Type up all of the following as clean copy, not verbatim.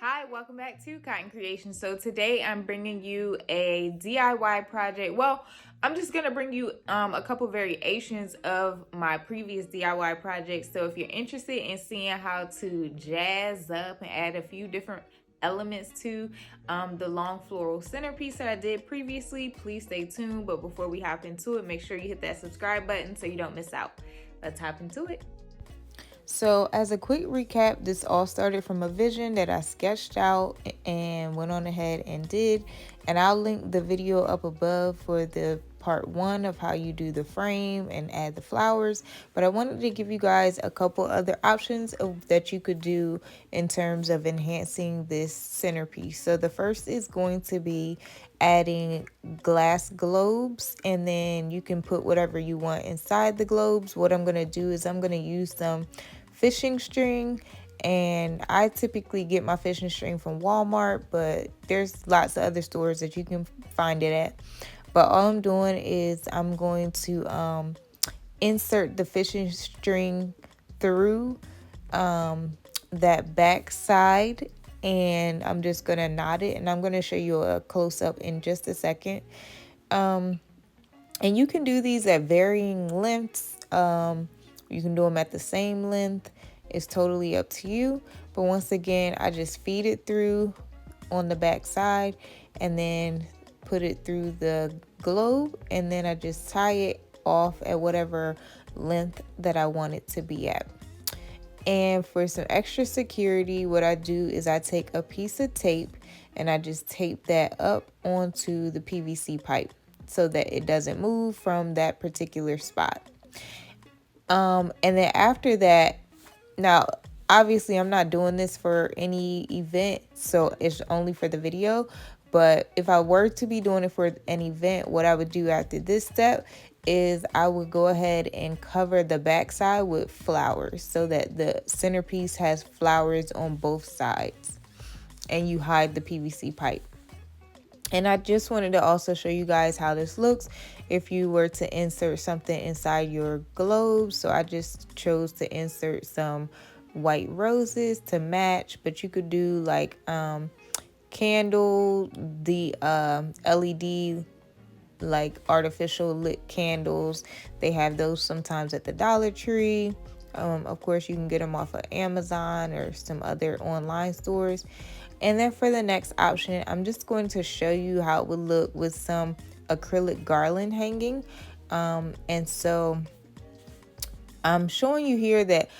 Hi, welcome back to Cotton Creations. So today I'm bringing you a DIY project. Well, I'm just gonna bring you a couple variations of my previous DIY projects. So if you're interested in seeing how to jazz up and add a few different elements to the long floral centerpiece that I did previously, please stay tuned. But before we hop into it, make sure you hit that subscribe button so you don't miss out. Let's hop into it. So as a quick recap, this all started from a vision that I sketched out and went on ahead and did. And I'll link the video up above for the part 1 of how you do the frame and add the flowers. But I wanted to give you guys a couple other options that you could do in terms of enhancing this centerpiece. So the first is going to be adding glass globes, and then you can put whatever you want inside the globes. What I'm going to do is I'm going to use some fishing string, and I typically get my fishing string from Walmart, but there's lots of other stores that you can find it at. But all I'm doing is I'm going to insert the fishing string through that back side, and I'm just gonna knot it, and I'm gonna show you a close-up in just a second. And you can do these at varying lengths. You can do them at the same length. It's totally up to you. But once again, I just feed it through on the back side and then put it through the globe, and then I just tie it off at whatever length that I want it to be at. And for some extra security, what I do is I take a piece of tape and I just tape that up onto the PVC pipe so that it doesn't move from that particular spot. And then after that, now obviously I'm not doing this for any event, so it's only for the video. But if I were to be doing it for an event, what I would do after this step is I would go ahead and cover the backside with flowers so that the centerpiece has flowers on both sides, and you hide the PVC pipe. And I just wanted to also show you guys how this looks if you were to insert something inside your globe. So I just chose to insert some white roses to match, but you could do like candle, the LED like artificial lit candles. They have those sometimes at the Dollar Tree. Of course, you can get them off of Amazon or some other online stores. And then for the next option, I'm just going to show you how it would look with some acrylic garland hanging. And so I'm showing you here that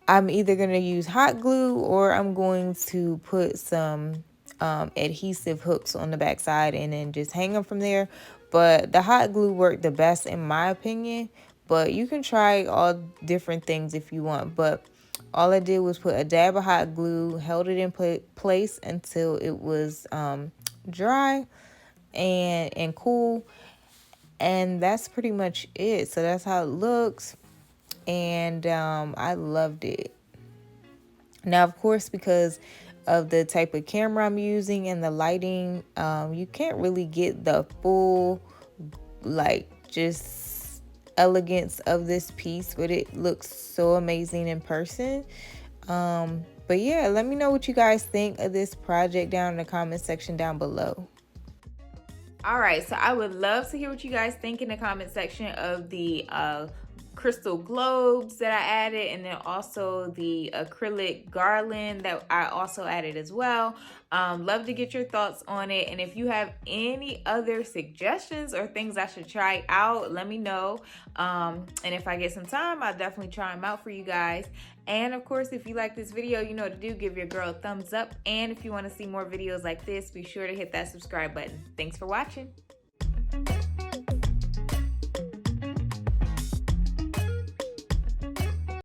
I'm either going to use hot glue or I'm going to put some adhesive hooks on the back side and then just hang them from there. But the hot glue worked the best in my opinion, but you can try all different things if you want. But all I did was put a dab of hot glue, held it in place until it was dry and cool, and that's pretty much it. So that's how it looks, and I loved it. Now, of course, because of the type of camera I'm using and the lighting, you can't really get the full like just elegance of this piece, but it looks so amazing in person. But yeah, let me know what you guys think of this project down in the comment section down below. All right, so I would love to hear what you guys think in the comment section of the crystal globes that I added, and then also the acrylic garland that I also added as well. Love to get your thoughts on it, and if you have any other suggestions or things I should try out, let me know. And if I get some time, I'll definitely try them out for you guys. And of course, if you like this video, you know what to do. Give your girl a thumbs up, and if you want to see more videos like this, be sure to hit that subscribe button. Thanks for watching.